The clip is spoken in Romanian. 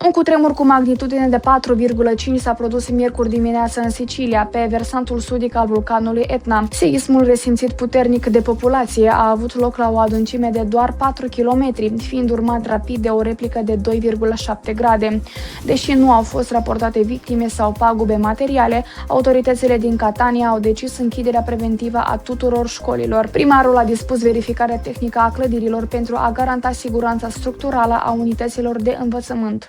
Un cutremur cu magnitudine de 4,5 s-a produs miercuri dimineață în Sicilia, pe versantul sudic al vulcanului Etna. Seismul resimțit puternic de populație a avut loc la o adâncime de doar 4 km, fiind urmat rapid de o replică de 2,7 grade. Deși nu au fost raportate victime sau pagube materiale, autoritățile din Catania au decis închiderea preventivă a tuturor școlilor. Primarul a dispus verificarea tehnică a clădirilor pentru a garanta siguranța structurală a unităților de învățământ.